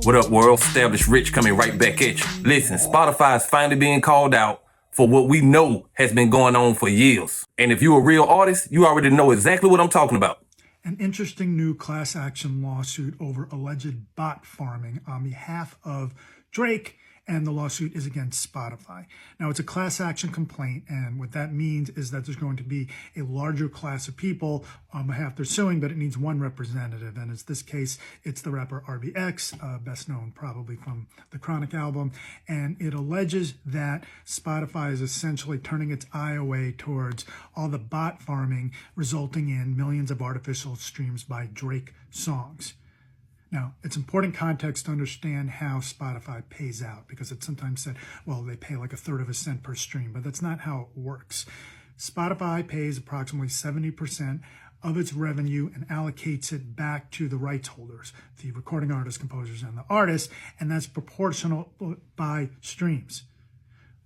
What up, world? Established Rich coming right back at you. Listen, Spotify is finally being called out for what we know has been going on for years. And if you're a real artist, you already know exactly what I'm talking about. An interesting new class action lawsuit over alleged bot farming on behalf of Drake, and the lawsuit is against Spotify. Now, it's a class action complaint, and what that means is that there's going to be a larger class of people on behalf they're suing, but it needs one representative, and in this case, it's the rapper R.I.C.H, best known probably from the Chronic album, and it alleges that Spotify is essentially turning its eye away towards all the bot farming, resulting in millions of artificial streams by Drake songs. Now, it's important context to understand how Spotify pays out, because it's sometimes said, well, they pay like 1/3 of a cent per stream, but that's not how it works. Spotify pays approximately 70% of its revenue and allocates it back to the rights holders, the recording artists, composers, and the artists, and that's proportional by streams.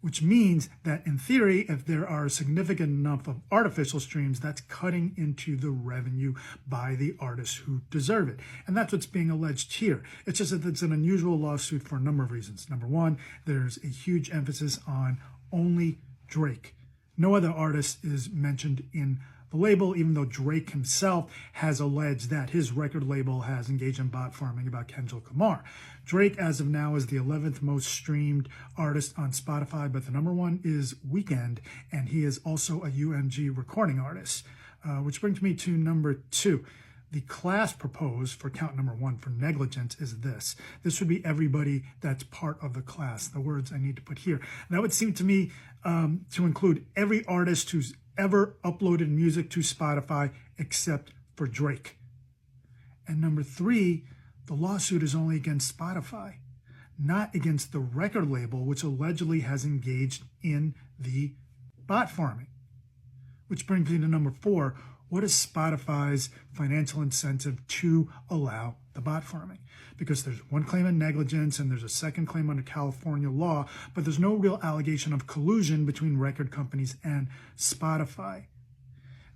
Which means that in theory, if there are significant enough of artificial streams, that's cutting into the revenue by the artists who deserve it. And that's what's being alleged here. It's just that it's an unusual lawsuit for a number of reasons. Number one, there's a huge emphasis on only Drake. No other artist is mentioned in the label, even though Drake himself has alleged that his record label has engaged in bot farming about Kendrick Lamar. Drake, as of now, is the 11th most streamed artist on Spotify, but the number one is Weeknd, and he is also a UMG recording artist, which brings me to number two. The class proposed for count number one for negligence is this. This would be everybody that's part of the class. The words I need to put here. That would seem to me to include every artist who's ever uploaded music to Spotify except for Drake. And number three, the lawsuit is only against Spotify, not against the record label, which allegedly has engaged in the bot farming. Which brings me to number four. What is Spotify's financial incentive to allow the bot farming? Because there's one claim of negligence and there's a second claim under California law, but there's no real allegation of collusion between record companies and Spotify.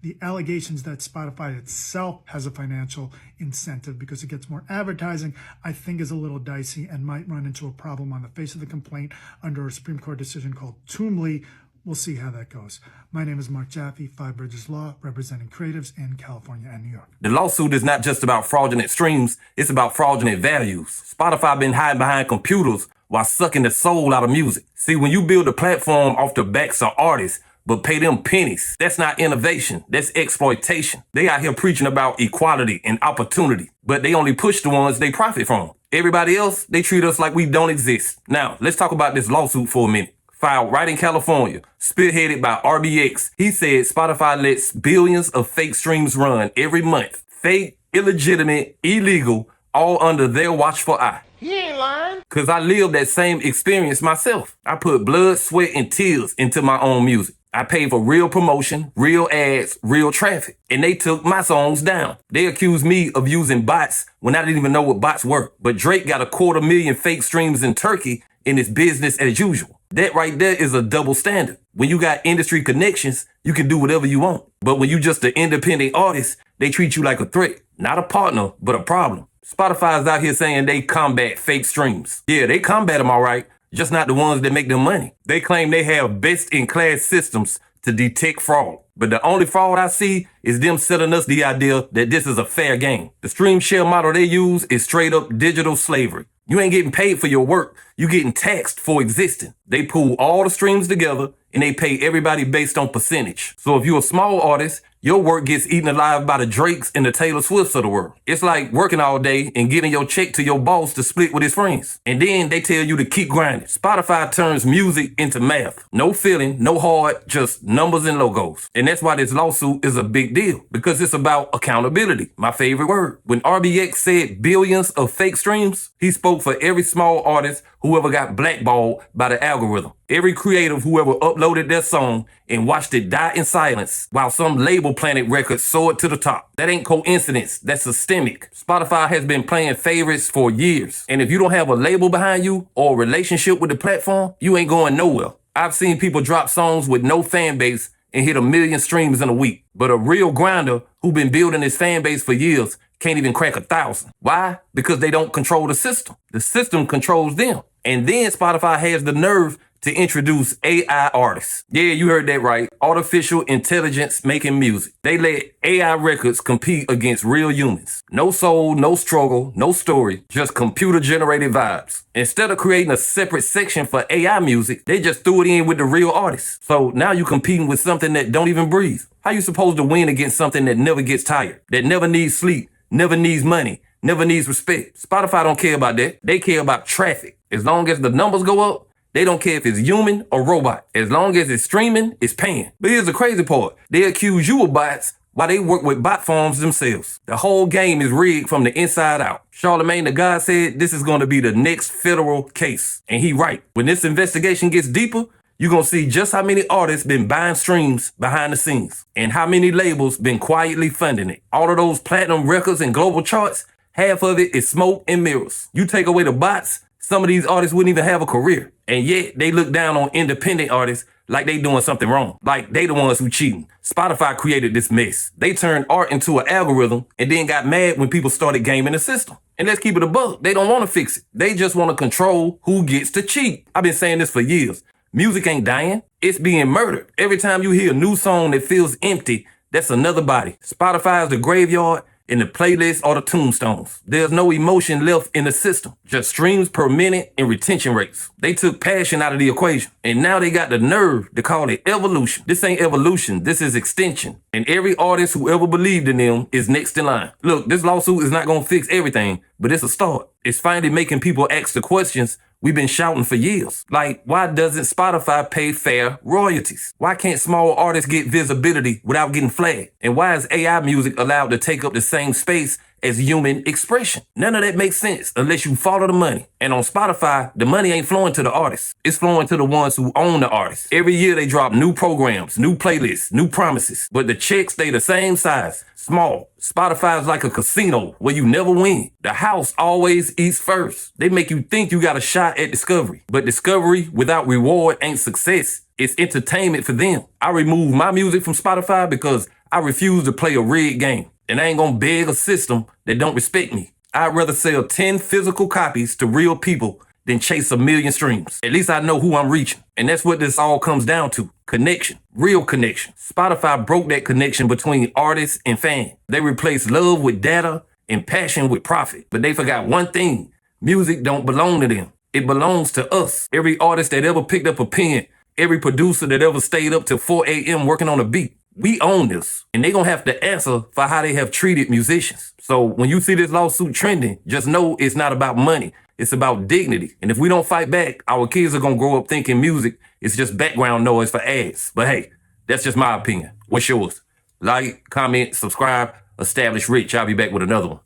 The allegations that Spotify itself has a financial incentive because it gets more advertising, I think is a little dicey and might run into a problem on the face of the complaint under a Supreme Court decision called Toomley. We'll see how that goes. My name is Mark Jaffe, Five Bridges Law, representing creatives in California and New York. The lawsuit is not just about fraudulent streams, it's about fraudulent values. Spotify been hiding behind computers while sucking the soul out of music. See, when you build a platform off the backs of artists, but pay them pennies, that's not innovation, that's exploitation. They out here preaching about equality and opportunity, but they only push the ones they profit from. Everybody else, they treat us like we don't exist. Now, let's talk about this lawsuit for a minute. Filed right in California, spearheaded by R.I.C.H. He said Spotify lets billions of fake streams run every month. Fake, illegitimate, illegal, all under their watchful eye. He ain't lying. Cause I lived that same experience myself. I put blood, sweat, and tears into my own music. I paid for real promotion, real ads, real traffic, and they took my songs down. They accused me of using bots when I didn't even know what bots were. But Drake got 250,000 fake streams in Turkey in his business as usual. That right there is a double standard. When you got industry connections, you can do whatever you want. But when you just an independent artist, they treat you like a threat. Not a partner, but a problem. Spotify's out here saying they combat fake streams. Yeah, they combat them all right, just not the ones that make them money. They claim they have best-in-class systems to detect fraud. But the only fraud I see is them selling us the idea that this is a fair game. The stream share model they use is straight up digital slavery. You ain't getting paid for your work. You getting taxed for existing. They pool all the streams together and they pay everybody based on percentage. So if you're a small artist, your work gets eaten alive by the Drakes and the Taylor Swifts of the world. It's like working all day and giving your check to your boss to split with his friends. And then they tell you to keep grinding. Spotify turns music into math. No feeling, no heart, just numbers and logos. And that's why this lawsuit is a big deal, because it's about accountability, my favorite word. When R.I.C.H said billions of fake streams, he spoke for every small artist whoever got blackballed by the algorithm. Every creative whoever uploaded their song and watched it die in silence while some label Planet Records soared to the top. That ain't coincidence, that's systemic. Spotify has been playing favorites for years. And if you don't have a label behind you or a relationship with the platform, you ain't going nowhere. I've seen people drop songs with no fan base and hit 1 million streams in a week. But a real grinder who been building his fan base for years can't even crack 1,000. Why? Because they don't control the system. The system controls them. And then Spotify has the nerve to introduce AI artists. Yeah, you heard that right. Artificial intelligence making music. They let AI records compete against real humans. No soul, no struggle, no story, just computer-generated vibes. Instead of creating a separate section for AI music, they just threw it in with the real artists. So now you're competing with something that don't even breathe. How you supposed to win against something that never gets tired, that never needs sleep, never needs money, never needs respect? Spotify don't care about that. They care about traffic. As long as the numbers go up, they don't care if it's human or robot. As long as it's streaming, it's paying. But here's the crazy part. They accuse you of bots while they work with bot farms themselves. The whole game is rigged from the inside out. Charlemagne the God said this is going to be the next federal case. And he right. When this investigation gets deeper, you're going to see just how many artists been buying streams behind the scenes and how many labels been quietly funding it. All of those platinum records and global charts, half of it is smoke and mirrors. You take away the bots, some of these artists wouldn't even have a career. And yet they look down on independent artists like they doing something wrong. Like they the ones who cheating. Spotify created this mess. They turned art into an algorithm and then got mad when people started gaming the system. And let's keep it a buck. They don't want to fix it. They just want to control who gets to cheat. I've been saying this for years. Music ain't dying. It's being murdered. Every time you hear a new song that feels empty, that's another body. Spotify is the graveyard and the playlists are the tombstones. There's no emotion left in the system, just streams per minute and retention rates. They took passion out of the equation, and now they got the nerve to call it evolution. This ain't evolution, this is extension. And every artist who ever believed in them is next in line. Look, this lawsuit is not gonna fix everything, but it's a start. It's finally making people ask the questions we've been shouting for years. Like, why doesn't Spotify pay fair royalties? Why can't small artists get visibility without getting flagged? And why is AI music allowed to take up the same space as human expression? None of that makes sense unless you follow the money. And on Spotify, the money ain't flowing to the artists. It's flowing to the ones who own the artists. Every year they drop new programs, new playlists, new promises, but the checks stay the same size, small. Spotify is like a casino where you never win. The house always eats first. They make you think you got a shot at discovery, but discovery without reward ain't success. It's entertainment for them. I removed my music from Spotify because I refuse to play a rigged game. And I ain't gonna beg a system that don't respect me. I'd rather sell 10 physical copies to real people than chase 1 million streams. At least I know who I'm reaching. And that's what this all comes down to. Connection. Real connection. Spotify broke that connection between artists and fans. They replaced love with data and passion with profit. But they forgot one thing. Music don't belong to them. It belongs to us. Every artist that ever picked up a pen, every producer that ever stayed up till 4 a.m. working on a beat. We own this, and they're going to have to answer for how they have treated musicians. So when you see this lawsuit trending, just know it's not about money. It's about dignity. And if we don't fight back, our kids are going to grow up thinking music is just background noise for ads. But hey, that's just my opinion. What's yours? Like, comment, subscribe, establish rich. I'll be back with another one.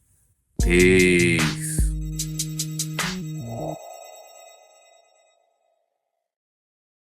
Peace.